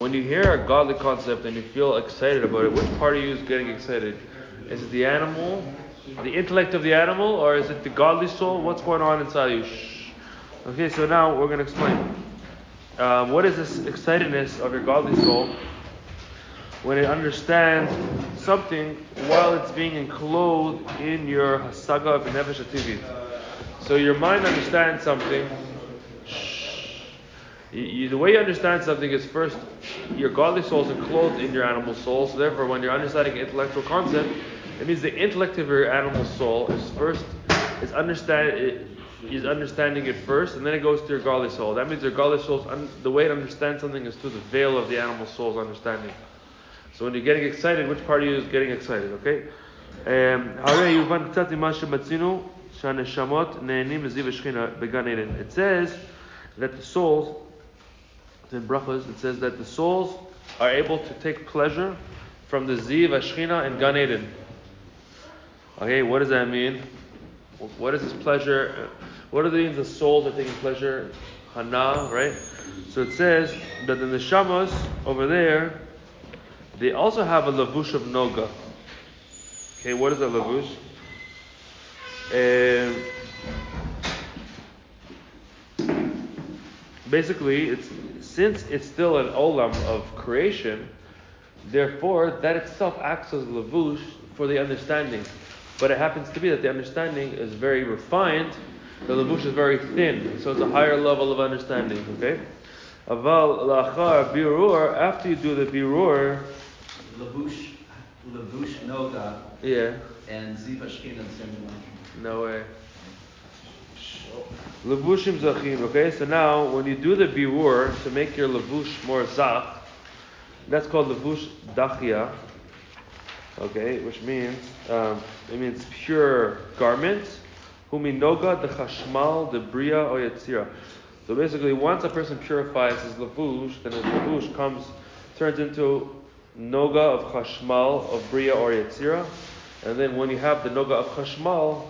When you hear a godly concept and you feel excited about it, which part of you is getting excited? Is it the animal, the intellect of the animal, or is it the godly soul? What's going on inside you? Shh. Okay, so now we're going to explain. What is this excitedness of your godly soul when it understands something while it's being enclosed in your hasaga of nefesh hativit? So your mind understands something. The way you understand something is first, your godly soul is enclosed in your animal soul. So therefore, when you're understanding an intellectual concept, it means the intellect of your animal soul is understanding it first, and then it goes to your godly soul. That means your godly soul, the way to understand something is through the veil of the animal soul's understanding. So when you're getting excited, which part of you is getting excited? Okay. It says that the souls, in brachos, it says that the souls are able to take pleasure from the ziv Ashchina in Gan Eden. Okay, what does that mean? What is this pleasure? What are the means the souls are taking pleasure? Hana, right? So it says that the neshamas over there, they also have a lavush of noga. Okay, what is a lavush? Basically, since it's still an olam of creation, therefore that itself acts as lavush for the understanding. But it happens to be that the understanding is very refined, the lavush is very thin, so it's a higher level of understanding. Okay. Aval lachar birur, after you do the birur, lavush noga. Yeah. And ziv ashkin and similar. No way. Levushim zachim. Okay, so now when you do the birur to make your levush more zach, that's called levush dachia. Okay, which means it means pure garments. Huminoga de chashmal de bria o yetzira. So basically, once a person purifies his levush, then his levush turns into noga of chashmal of bria or yetzira, and then when you have the noga of chashmal,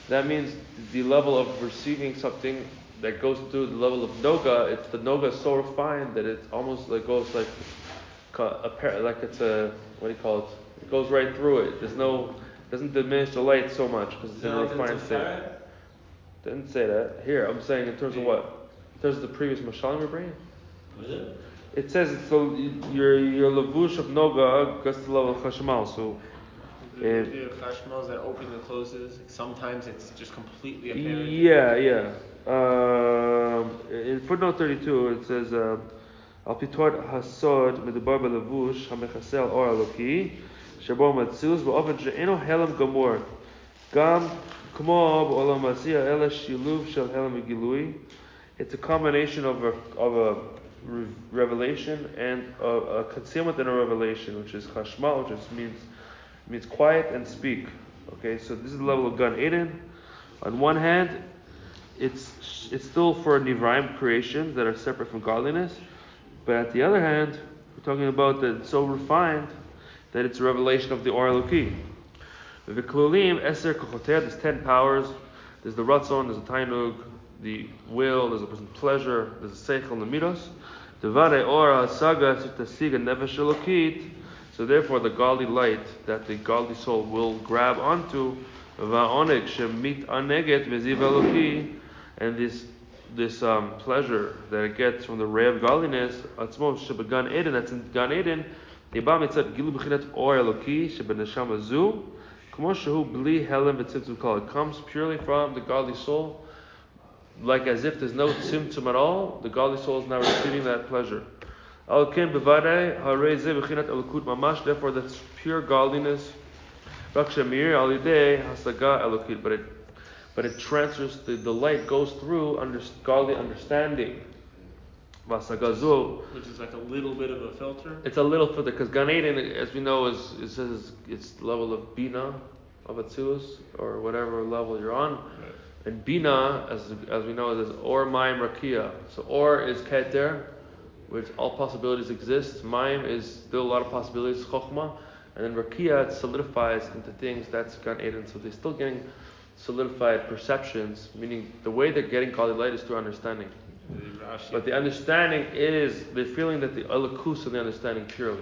that means the level of receiving something that goes through the level of noga. The noga is so refined that it's almost like goes like it's a, what do you call it? It goes right through it. Doesn't diminish the light so much because it's in a refined state. Didn't say that. Here, I'm saying in terms of what? In terms of the previous mashalim we're bringing. What is it? It says it's your levush of noga goes to the level of chashmal. So. The chashmal that opens and closes. Sometimes it's just completely apparent. Yeah. In footnote 32, it says, "Al pitort hasod medubar belevush hamechasel or aloki shabo matzuz v'ofen she'eno helam gamor gam kmo b'olam masiyah ela shiluv shel helam v'gilui." It's a combination of a revelation and a concealment and a revelation, which is chashmal, which means quiet and speak. Okay, so this is the level of Gan Eden. On one hand, it's still for Nivraim creations that are separate from godliness, but at the other hand, we're talking about that it's so refined that it's a revelation of the Or Eloki. The Klulim Eser Kochoter, there's 10 powers. There's the Ratzon, there's the Tainug, the will, there's a person's pleasure, there's the Seichel and the Midos. The Vare Or Saga Sitasiga Nefesh Elokit. So therefore, the godly light that the godly soul will grab onto, va'onek shemit aneget veziv eloki, and this pleasure that it gets from the ray of godliness, atzmo shebegan Eden, that's in Gan Eden, iba mitzat gilu b'chinet or eloki shebeneshama zu, kmo shehu bli helem v'tzimtzum kol. It comes purely from the godly soul, like as if there's no tzimtzum at all. The godly soul is now receiving that pleasure. Therefore, that's pure godliness. But it transfers, the light goes through godly understanding. Which is like a little bit of a filter. It's a little filter because Gan Eden, as we know, it's the level of bina of atzilus or whatever level you're on. Right. And bina, as we know, is or mayim rakia. So or is keter, which all possibilities exist. Mayim is still a lot of possibilities, chokhmah, and then rakia, it solidifies into things. That's Gan Eden. So they're still getting solidified perceptions, meaning the way they're getting godly light is through understanding. Rashi. But the understanding is, they're feeling that the alakus and the understanding purely.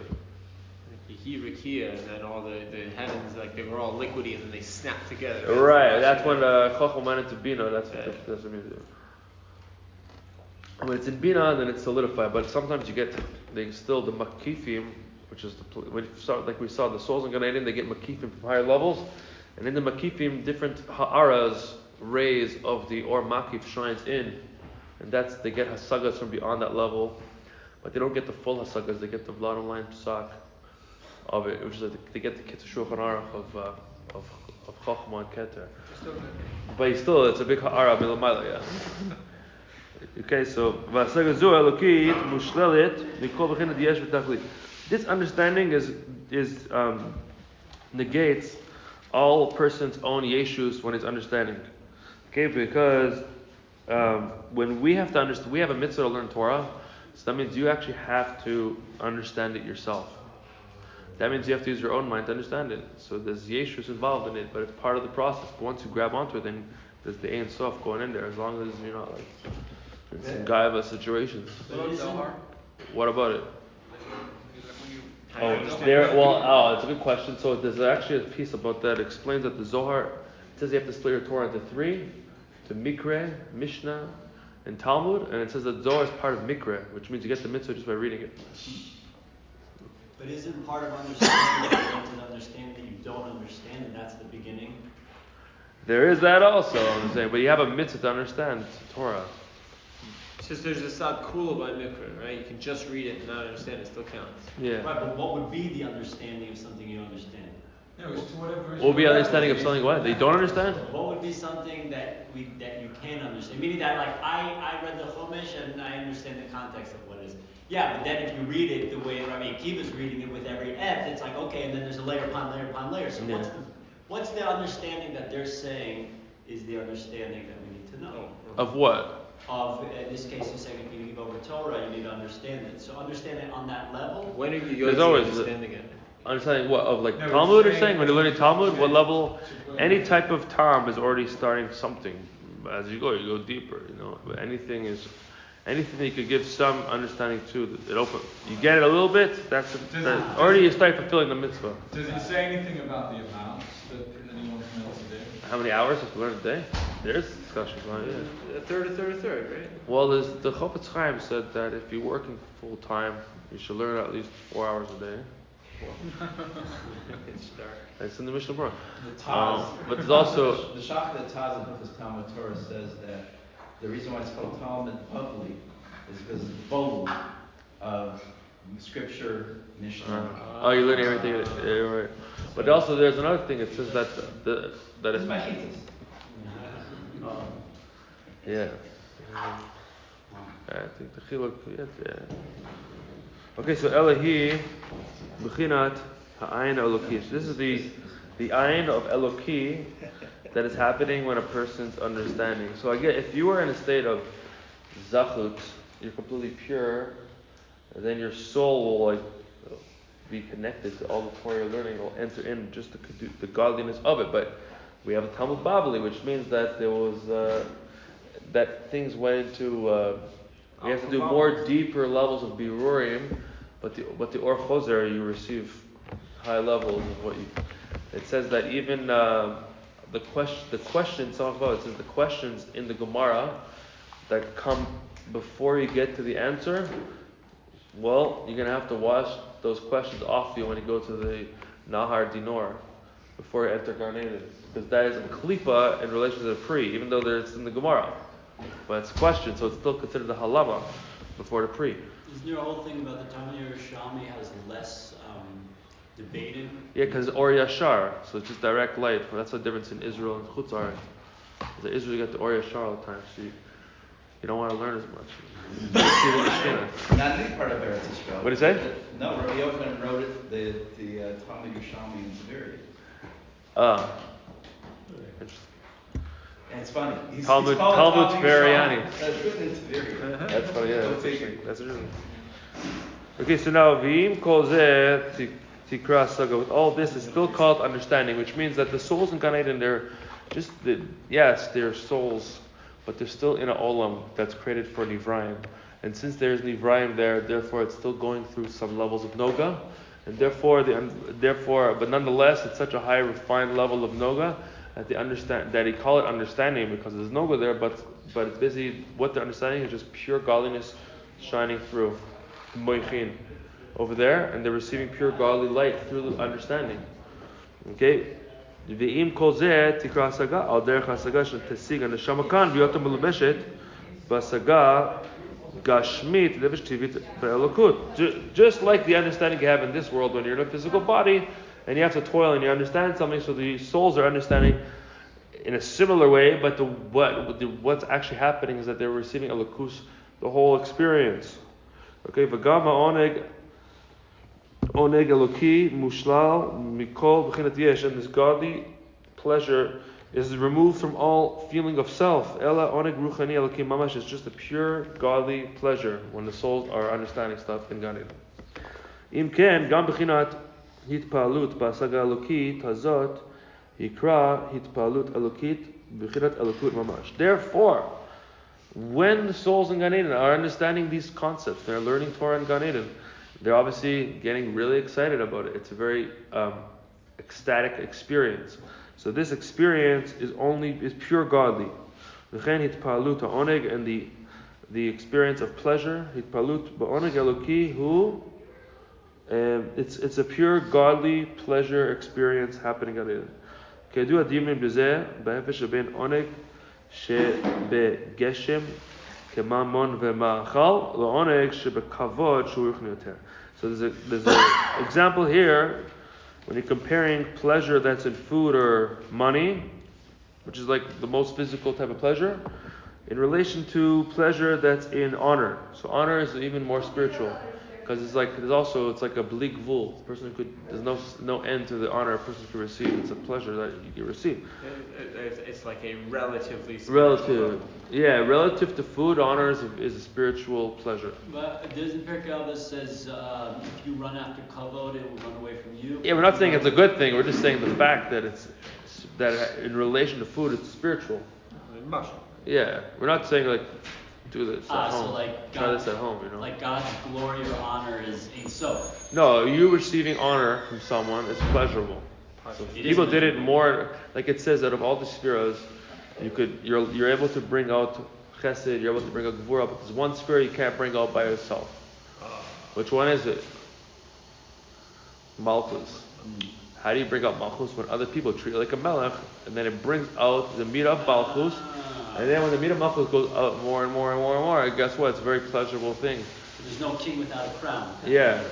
Rakia, and then all the heavens, like they were all liquidy, and then they snapped together. Right, that's when Chacham went into Bina, that's what it means. When it's in Bina, then it's solidified, but sometimes you get, the Makifim, which is like we saw, the souls in Gan Eden, they get Makifim from higher levels, and in the Makifim, different Ha'aras, rays of the Or Makif shines in, and they get Hasagas from beyond that level, but they don't get the full Hasagas, they get the bottom line Psak of it, which is like they get the Kitzur Shulchan Aruch of Chochmah and Keter. But it's a big Ha'ara Milamayla, yeah. Okay, so this understanding is negates all person's own yeshus when it's understanding. Okay, because when we have to understand, we have a mitzvah to learn Torah, so that means you actually have to understand it yourself. That means you have to use your own mind to understand it. So there's yeshus involved in it, but it's part of the process. But once you grab onto it, then there's the Ein Sof going in there, as long as you're not like in some gaiva situations. What about it? It's a good question. So there's actually a piece about that. It explains that the Zohar, it says you have to split your Torah into 3, to Mikre, Mishnah, and Talmud, and it says that Zohar is part of Mikre, which means you get the mitzvah just by reading it. But isn't part of understanding to understand that you don't understand, and that's the beginning? There is that also, I'm saying, but you have a mitzvah to understand Torah. It's just there's a sad kula by mikra, right? You can just read it and not understand it, still counts. Yeah. Right, but what would be the understanding of something you understand? No, it's to whatever. What would be understanding of something what? That you don't understand? What would be something that you can understand? Meaning that, like, I read the Chumash and I understand the context of what it is. Yeah, but then if you read it the way Rabbi Akiva's reading it with every F, it's like, okay, and then there's a layer upon layer upon layer. So what's the understanding that they're saying is the understanding that we need to know? Of what? Of, in this case, you're saying if you give over Torah, you need to understand it. So understand it on that level? When are you There's always understanding it? Understanding what? Of like Talmud or saying? When you're learning Talmud, what level? Any type of Tam is already starting something. As you go deeper, But anything that you could give some understanding to, it opens. You get it a little bit, already you start fulfilling the mitzvah. Does it say anything about the amounts that anyone's meant to do? How many hours have to learn a day? There's discussions on it, yeah. A third, right? Well, the Chofetz Chaim said that if you're working full time, you should learn at least 4 hours a day. It's dark. It's in the Mishnah Berurah. The Taz, but there's also the Shach of the Taz in Hilchos Talmud Torah says that the reason why it's called Talmud Bavli is because it's full of scripture, Mishnah. You're learning everything. Yeah, right. But also there's another thing. It says that It's Machitas. Yeah. I think the chiluk. Yeah. Okay, so Elohi, B'chinat Ha'ayin Eloki. This is the Ayin of Eloki that is happening when a person's understanding. So again, if you are in a state of Zachut, you're completely pure, and then your soul will be connected to all the Torah you're learning. It will enter in just the godliness of it. But we have a Talmud Bavli, which means that there was that things went into. We have to do more deeper levels of birurim, but the Or Chozer you receive high levels of what you. It says that even the questions it says the questions in the Gemara that come before you get to the answer. Well, you're gonna have to wash those questions off you when you go to the Nahar Dinor before you enter Gan Eden, because that is a klipa in relation to the pri, even though it's in the Gemara. But it's a question, so it's still considered the halama before the pri. Isn't there a whole thing about the Talmud Yerushalmi has less debated? Yeah, because Or Yashar, so it's just direct light. That's the difference in Israel and Chutz Aretz. In Israel you got the Or Yashar all the time, so you don't want to learn as much. Not any part of Eretz Yisrael. What do you say? No, Rabbi Yochanan wrote it, the Talmud Yerushalmi in Tuvia. Interesting. And it's funny. Talmud Tveriani. That's written in Tuvia. That's funny, yeah. That's interesting. Okay, so now V'im Kol Zeh Tikra Saga. With all this, is still called understanding, which means that the souls in Gan Eden, they're souls, but they're still in an olam that's created for Nivraim. And since there's Nivraim there, therefore it's still going through some levels of Noga. And therefore, but nonetheless, it's such a high refined level of Noga that they understand, that he call it understanding because there's Noga there, but it's basically what they're understanding is just pure godliness shining through Moichin over there, and they're receiving pure godly light through the understanding. Okay? Ve'im kol zeh tikra hasaga al derech hasaga shel tesiga neshama kan v'yotam melubeshet b'hasaga gashmit levish tivit be'elokut. Just like the understanding you have in this world when you're in a physical body and you have to toil and you understand something, so the souls are understanding in a similar way, but what's actually happening is that they're receiving elokus, the whole experience. Okay, v'gam ha'oneg oneg eloki mushlal mikol b'chinat yesh, and this godly pleasure is removed from all feeling of self. Ela oneg ruchani eloki mamash is just a pure godly pleasure when the souls are understanding stuff in Gan Eden. Im ken gam b'chinat hitpalut b'asaga elokit hazot hikra hitpalut elokit b'chinat elokut mamash. Therefore, when the souls in Gan Eden are understanding these concepts, they're learning Torah in Gan Eden, they're obviously getting really excited about it. It's a very ecstatic experience. So this experience is pure godly. V'chen hitpalut ha'oneg, and the experience of pleasure, hitpalut ba'oneg eloki hu, it's a pure godly pleasure experience happening in Gan Eden. Kedu adimim b'zeh b'hefesh ben oneg שבגשם כממון ומאכל לעונג שבכבוד שהוא יוכן יותר. So there's an example here when you're comparing pleasure that's in food or money, which is like the most physical type of pleasure, in relation to pleasure that's in honor. So honor is even more spiritual, because it's like a blig vul. There's no end to the honor a person can receive. It's a pleasure that you can receive. It's like a relatively relative to food, honor is a spiritual pleasure. But doesn't Pirkei Avos says if you run after kavod, it will run away from you? Yeah, we're not saying it's a good thing. We're just saying the fact that that in relation to food, it's spiritual. Yeah, we're not saying like do this at home. So like try this at home, Like God's glory or honor is Ein Sof. No, you receiving honor from someone is pleasurable. So people did it more, like it says, out of all the spheres, you're able to bring out chesed, you're able to bring out gevura, but there's one sphere you can't bring out by yourself. Which one is it? Malchus. How do you bring out Malchus when other people treat you like a melech, and then it brings out the meat of Malchus, and then when the meat of Malchus goes out more and more and more and more, guess what? It's a very pleasurable thing. There's no king without a crown. Yeah.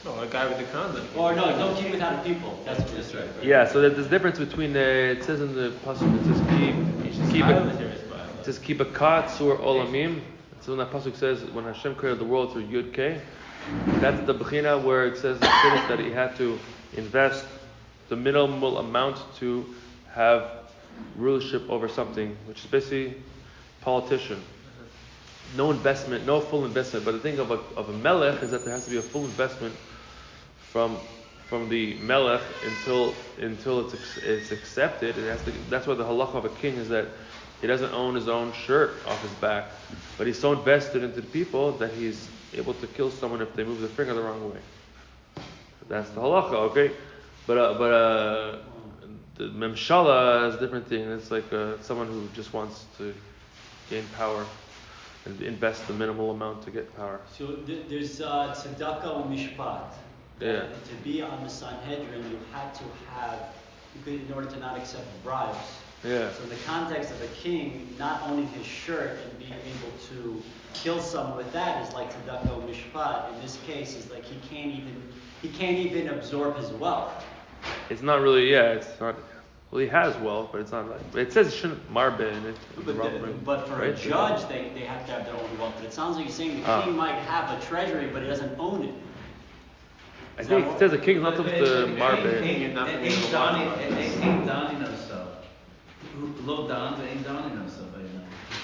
No, a guy with a crown then. Or no king without a people. That's right. Yeah, so there's a difference between it says in the pasuk, it says keep a kat sur olamim. So when that pasuk says when Hashem created the world through Yud K, that's the bechina where it says that he had to invest the minimal amount to have rulership over something, which is basically politician. No investment, no full investment. But the thing of a melech is that there has to be a full investment from the melech until it's accepted. That's why the halacha of a king is that he doesn't own his own shirt off his back, but he's so invested into the people that he's able to kill someone if they move their finger the wrong way. That's the halacha, okay? But the memshala is a different thing. It's like someone who just wants to gain power and invest the minimal amount to get power. So there's tzedakah and mishpat. Yeah. To be on the Sanhedrin, you had to have, in order to not accept bribes. Yeah. So in the context of a king, not owning his shirt and being able to kill someone with that is like tzedakah and mishpat. In this case, is like he can't even absorb his wealth. It's not really. Yeah. It's not. Well, he has wealth, but it's not like. It says it shouldn't marbe in it. But for a judge, they have to have their own wealth. But it sounds like you're saying the king might have a treasury, but he doesn't own it. I think it says the king's not supposed to marbe. It ain't done himself. Low down, it ain't done himself. He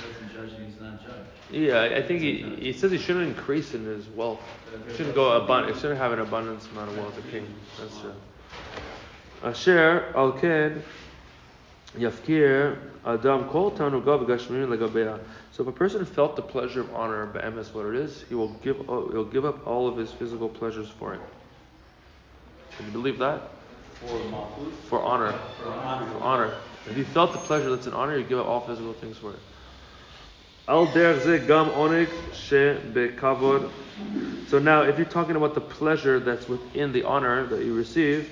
doesn't judge, he's not judged. Yeah, I think he says he shouldn't increase in his wealth. He shouldn't go abundant. He shouldn't have an abundance amount of wealth. The king. That's true. Asher al ken Yafkir Adam Kol Tanugav Gashmin Legabea. So if a person felt the pleasure of honor, be'emes what it is, he'll give up all of his physical pleasures for it. Can you believe that? For honor. For honor. If you felt the pleasure that's an honor, you give up all physical things for it. Al derech ze gam oneg she bekavod. So now, if you're talking about the pleasure that's within the honor that you receive,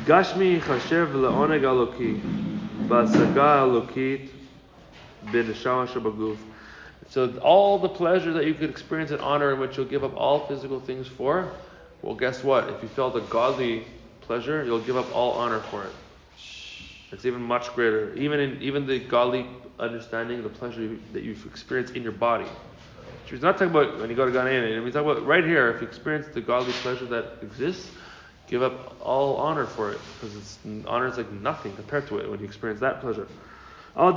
Gashmi chashev leoneg aloki, basaga alokit b'neshama shabaguf. So all the pleasure that you could experience in honor, in which you'll give up all physical things for, well, guess what? If you felt a godly pleasure, you'll give up all honor for it. It's even much greater. Even the godly understanding, the pleasure that you've experienced in your body. She's not talking about when you go to Gan Eden. We're talking about right here. If you experience the godly pleasure that exists, give up all honor for it, because honor is like nothing compared to it when you experience that pleasure. So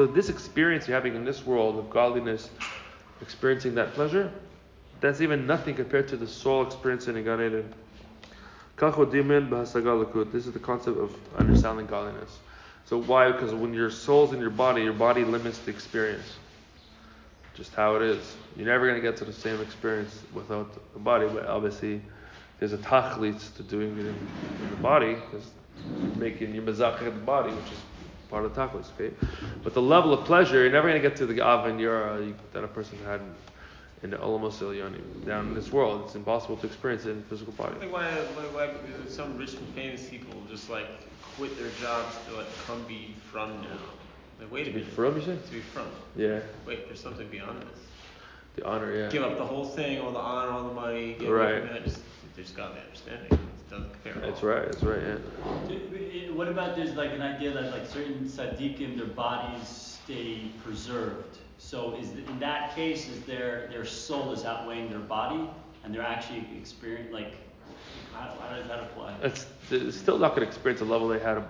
this experience you're having in this world of godliness, experiencing that pleasure, that's even nothing compared to the soul experience in Gan Eden. This is the concept of understanding godliness. So why? Because when your soul's in your body limits the experience. Just how it is. You're never going to get to the same experience without the body, but obviously there's a tachlis to doing it in the body, because making your mazachah the body, which is part of the tachlis, okay? But the level of pleasure, you're never going to get to the Avan Yara that a person had in the Olamos Elyonim, down in this world. It's impossible to experience it in the physical body. I think why some rich and famous people just like quit their jobs to like come be from now. Like, wait a minute. To be from, you said? To be from. Yeah. Wait, there's something beyond this. The honor, yeah. Give up the whole thing, all the honor, all the money. Right. There's got the understanding. It doesn't compare at all. That's right, yeah. What about there's like an idea that like certain tzaddikim, their bodies stay preserved. So in that case, is their soul is outweighing their body, and they're actually experiencing, like, how does that apply? It's still not going to experience a level they had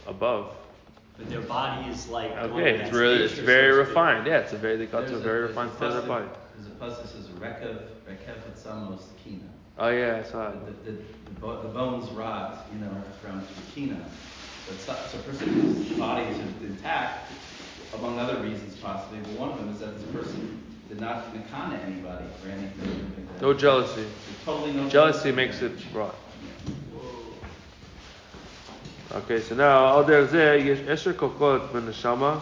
above. But their body is like okay, it's very refined. Yeah, they got to a very refined state of their body. There's a pasuk that says rekev etzamos kina. Oh yeah, I saw it. The bones rot, from kina. So a person whose body is intact, among other reasons possibly, but one of them is that this person did not nakana anybody or anything like that. No jealousy. Totally no jealousy makes it rot. Okay, so now al der zeh yesh esher kokot ben neshama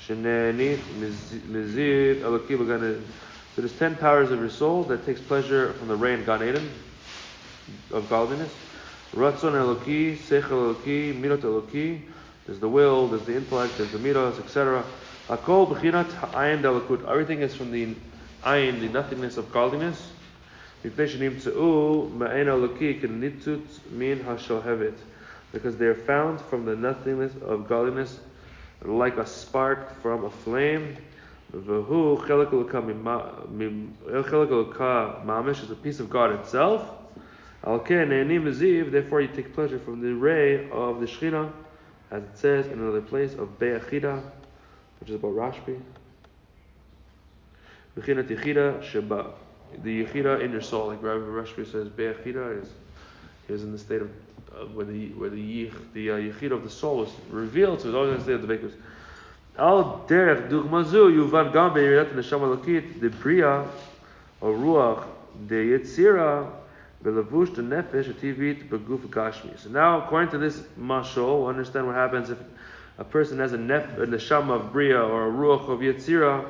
shenenit mizid eloki b'gan eden. So there's 10 powers of your soul that takes pleasure from the ray in Gan Eden of godliness. Ratzon eloki, sechel eloki, midot eloki. There's the will, there's the intellect, there's the midos, etc. Akol b'chinat ha'ayin dalakut. Everything is from the ayin, the nothingness of godliness. Because they are found from the nothingness of godliness, like a spark from a flame. V'hu chelek eloka mamish is a piece of God itself. Therefore you take pleasure from the ray of the Shechina, as it says in another place of Be'achida, which is about Rashbi. B'chinat Yechida Sheba. The Yechida in your soul, like Rabbi Rashbi says, Be'achida is in the state of where the Yechida of the soul is revealed, so it's always in the state of the Bekus. Al derech dugmazu yuvan gam be'yirat neshama lokit de bria or ruach de yetzira belevush de nefesh ativit beguf gashmi. So now, according to this mashal, we'll understand what happens if a person has a neshama of bria or a ruach of yetzira,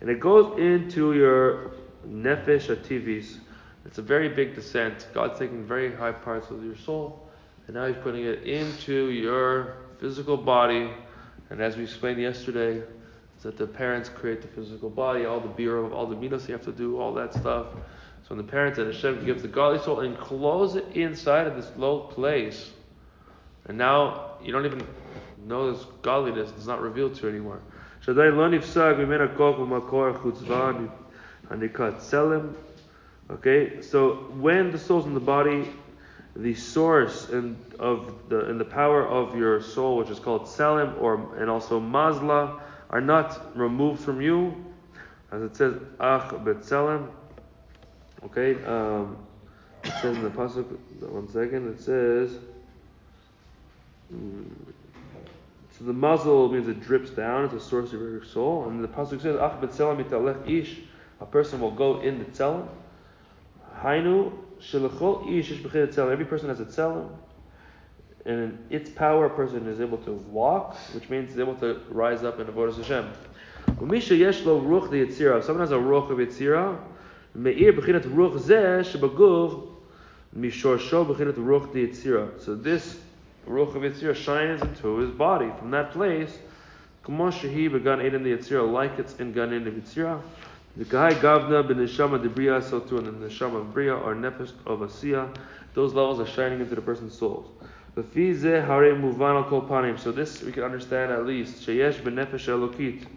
and it goes into your nefesh ativis. It's a very big descent. God's taking very high parts of your soul, and now He's putting it into your physical body. And as we explained yesterday, is that the parents create the physical body, all the birah, all the midos you have to do, all that stuff. So when the parents and Hashem gives the godly soul and close it inside of this low place, and now you don't even know this godliness; it's not revealed to you anymore. Okay, so when the soul's in the body, the source in the power of your soul, which is called Salim and also Mazla, are not removed from you, as it says Ach Bet Salim. Okay, says in the pasuk. 1 second. It says. So the muzzle means it drips down. It's a source of your soul. And the pasuk says, "Ach b'tzelem yitalech ish." A person will go in the tzelem. Hainu shelachol ish ish b'chei tzelem. Every person has a tzelem, and in its power, a person is able to walk, which means he's able to rise up in avodas Hashem. Umisha yesh lo ruach the yitzira. If someone has a ruach of yitzira, meir b'chinat ruach zeh shebaguv mishorsho b'chinat ruach the yitzira. So this ruach of yitzira shines into his body from that place. Kamo shehi began eden the yitzira, like it's in gan eden of yitzira. The kahai gavna b'neshama debriya, so too in the neshama of bria or nefesh of asiya. Those levels are shining into the person's souls. So this we can understand at least. Sheyesh b'nefesh elokit,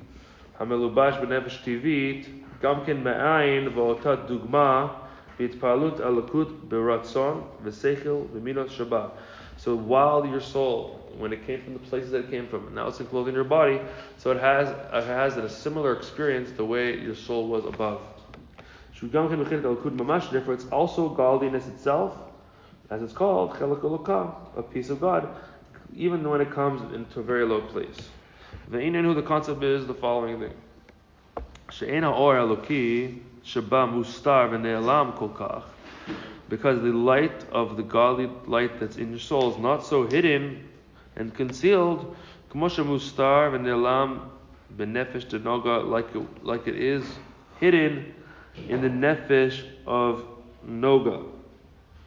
hamelubash b'nefesh tivit, gamken me'ayin v'otat dugma v'itpalut alakut b'ratzon v'seichel v'minot shabbat. So while your soul, when it came from the places that it came from, and now it's enclosed in your body, so it has a similar experience the way your soul was above. Therefore, it's also godliness itself, as it's called, chelak elokah, a piece of God, even when it comes into a very low place. The concept is the following thing: she'ena or eloki sheba mustar v'ne'elam kol kach. Because the light of the godly light that's in your soul is not so hidden and concealed, like it is hidden in the nefesh of noga,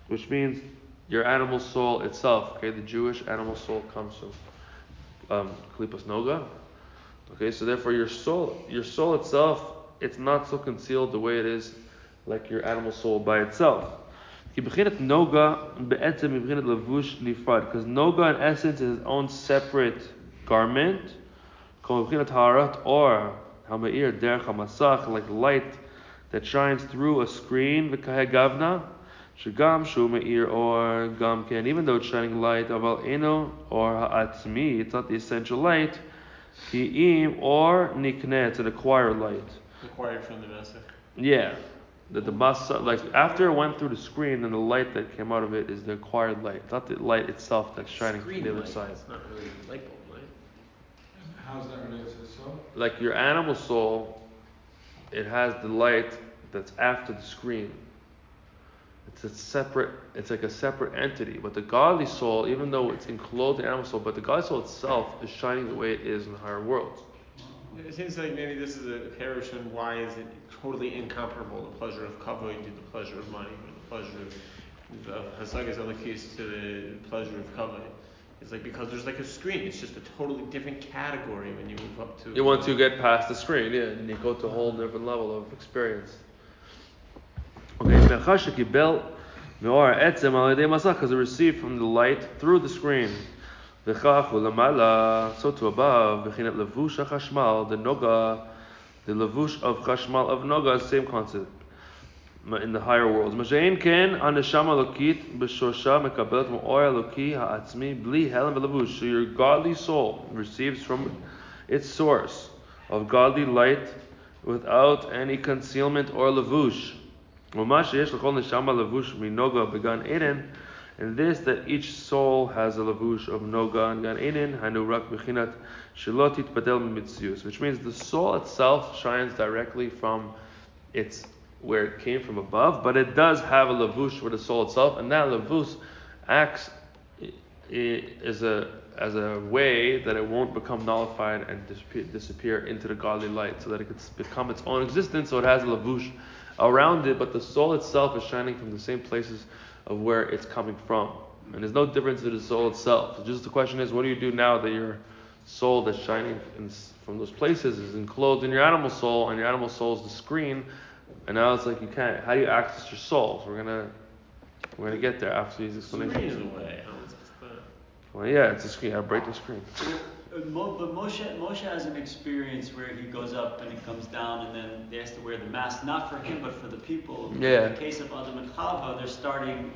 which means your animal soul itself. Okay, the Jewish animal soul comes from klipas noga. Okay, so therefore your soul itself, it's not so concealed the way it is like your animal soul by itself. Because noga in essence is its own separate garment, or like light that shines through a screen, even though it's shining light, it's not the essential light, or it's an acquired light. Acquired from the master. Yeah. That the masa, like after it went through the screen, and the light that came out of it is the acquired light, not the light itself that's shining from the other side. It's not really light bulb light. How is that related to the soul? Like your animal soul, it has the light that's after the screen. It's like a separate entity. But the godly soul, even though it's enclosed in the animal soul, but the godly soul itself is shining the way it is in the higher worlds. It seems like maybe this is a parashon. Why is it totally incomparable? The pleasure of kavod to the pleasure of money, or the pleasure of hasagas alakis to the pleasure of kavod. It's like because there's like a screen. It's just a totally different category when you move up to. You want to get past the screen, yeah, and you go to a whole different level of experience. Okay, because it received from the light through the screen. So to above, the levush of chashmal of noga, same concept in the higher worlds. So your godly soul receives from its source of godly light without any concealment or levush. And this, that each soul has a lavush of noga and gan eden, hanurak b'chinat shelotit badel mitzius, which means the soul itself shines directly from where it came from above, but it does have a lavush for the soul itself, and that lavush acts as a way that it won't become nullified and disappear into the godly light, so that it could become its own existence. So it has a lavush around it, but the soul itself is shining from the same places of where it's coming from, and there's no difference to the soul itself. So just the question is, what do you do now that your soul that's shining from those places is enclosed in your animal soul, and your animal soul is the screen, and now it's like you can't. How do you access your soul? So we're gonna get there after these explanations. Screen is a way. Well, yeah, it's a screen. I break the screen. But Moshe has an experience where he goes up and he comes down, and then they have to wear the mask, not for him but for the people. Yeah. In the case of Adam and Chava, they're starting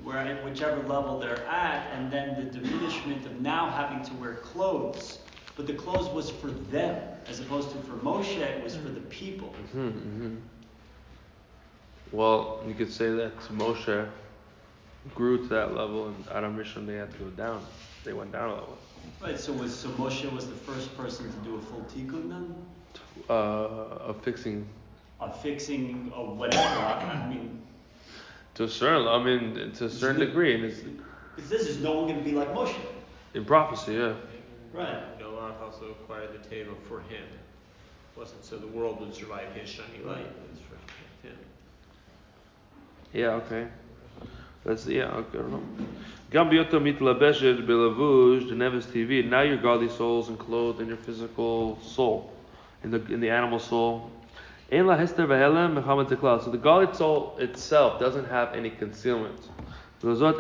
whichever level they're at, and then the diminishment of now having to wear clothes. But the clothes was for them, as opposed to for Moshe, it was for the people. Mm-hmm, mm-hmm. Well, you could say that Moshe grew to that level, and Adam Rishon they had to go down. They went down a level. Right. So Moshe was the first person to do a full tikkun then? Of fixing. Of fixing or whatever. I mean. To a certain degree, and it's because this is no one going to be like Moshe. in prophecy, yeah. Right. Noah also acquired the table for him. It wasn't so the world would survive his shiny light. It was for him. Yeah, okay. Okay, I don't know. Gam biyoto mitlabeshet belavush deneves TV. Now your godly souls and clothed in your physical soul, in the animal soul. So the godly soul itself doesn't have any concealment. Therefore,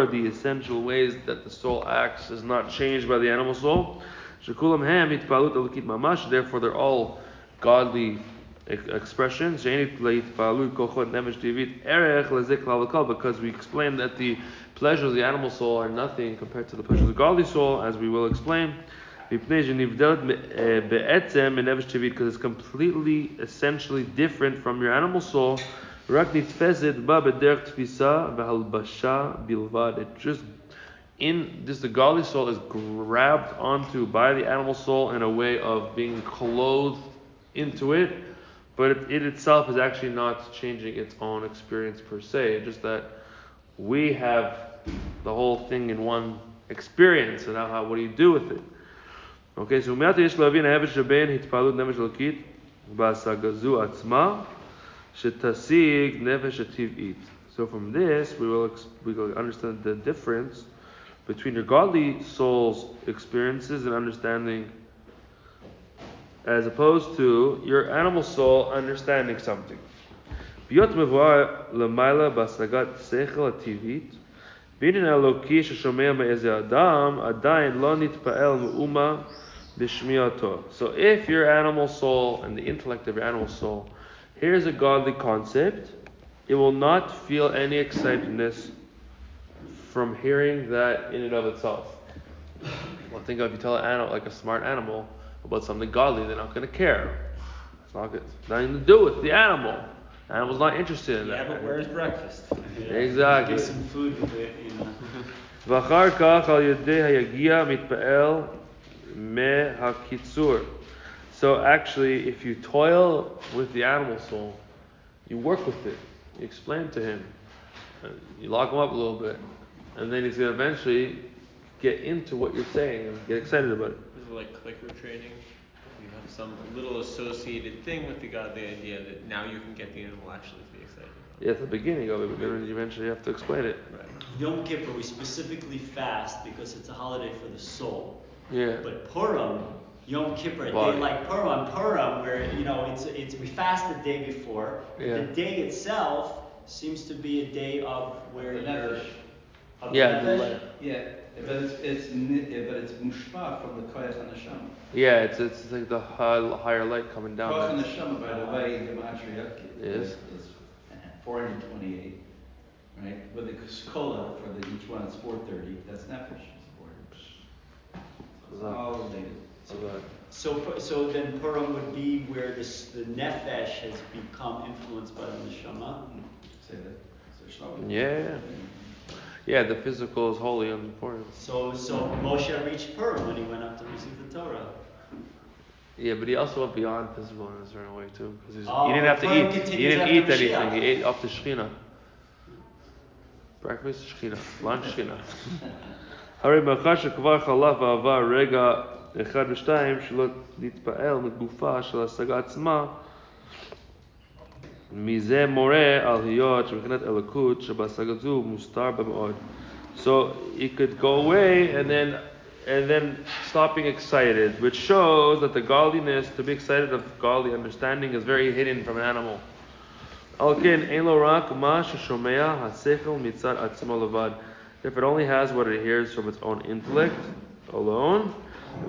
the essential ways that the soul acts is not changed by the animal soul. Therefore, they're all godly expressions. Because we explained that the pleasures of the animal soul are nothing compared to the pleasures of the godly soul, as we will explain. Because it's completely, essentially different from your animal soul. It just the godly soul is grabbed onto by the animal soul in a way of being clothed into it, but it itself is actually not changing its own experience per se. It's just that we have the whole thing in one experience, and now what do you do with it? Okay, so so from this we will understand the difference between your godly soul's experiences and understanding, as opposed to your animal soul understanding something. So if your animal soul and the intellect of your animal soul hears a godly concept, it will not feel any excitedness from hearing that in and of itself. Well, think of if you tell an animal, like a smart animal, about something godly, they're not going to care. It's not nothing to do with the animal. The animal's not interested in that. Yeah, but where's breakfast? Yeah. Exactly. Get some food with it, you know. So actually, if you toil with the animal soul, you work with it, you explain to him, you lock him up a little bit, and then he's going to eventually get into what you're saying and get excited about it. This is like clicker training. You have some little associated thing with the godly idea that now you can get the animal actually to be excited about. Yeah, at the beginning of it, but then eventually you have to explain it. Right. Yom Kippur, we specifically fast because it's a holiday for the soul. Yeah. But Purim, Yom Kippur, a Why? day like Purim, where it's we fast the day before. Yeah. The day itself seems to be a day of where The you're. nefesh. Yeah. Yeah, but it's mushpa from the koyach haneshama. Yeah, it's like the higher light coming down. Koyach haneshama, by the way, in gematria is 428, right? With the Kollel for each one, it's 430. That's nefesh. It's all related. So then Purim would be where the nefesh has become influenced by the neshama. Say that. Yeah. Yeah, the physical is holy and important. So Moshe reached Purim when he went up to receive the Torah. Yeah, but he also went beyond physical in a certain way too, because he didn't have to Purim eat. He continues didn't after eat Mashiach. anything. He ate off the Shechina. Breakfast Shechina, lunch Shechina. הרי מאחר שכבר חלף ועבר רגע אחד ושתיים שלא נתפעל מגופה של ההשגה עצמה, מזה מורה על היות שמבחינת אלוקות שבהשגה זו מוסתר במאוד. So he could go away and then stop being excited, which shows that the godliness, to be excited of godly understanding, is very hidden from an animal. על כן, אין לו רק מה ששומע השכל מצד עצמו לבד. If it only has what it hears from its own intellect alone,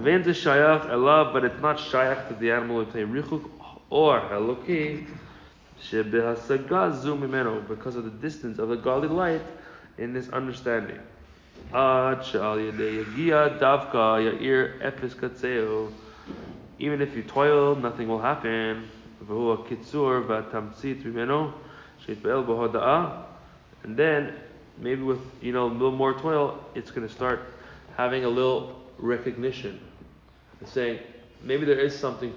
ואין זה שייך אליו, but it's not שייך to the animal with a ריחוק or אלוקי, שבהשגה זו ממנו, because of the distance of the godly light in this understanding. עד שעל ידי יגיע דווקא יאיר אפס קצהו. Even if you toil, nothing will happen. והוא הקיצור והתמצית ממנו שיתפעל בהודאה, and then maybe with a little more toil, it's going to start having a little recognition, saying maybe there is something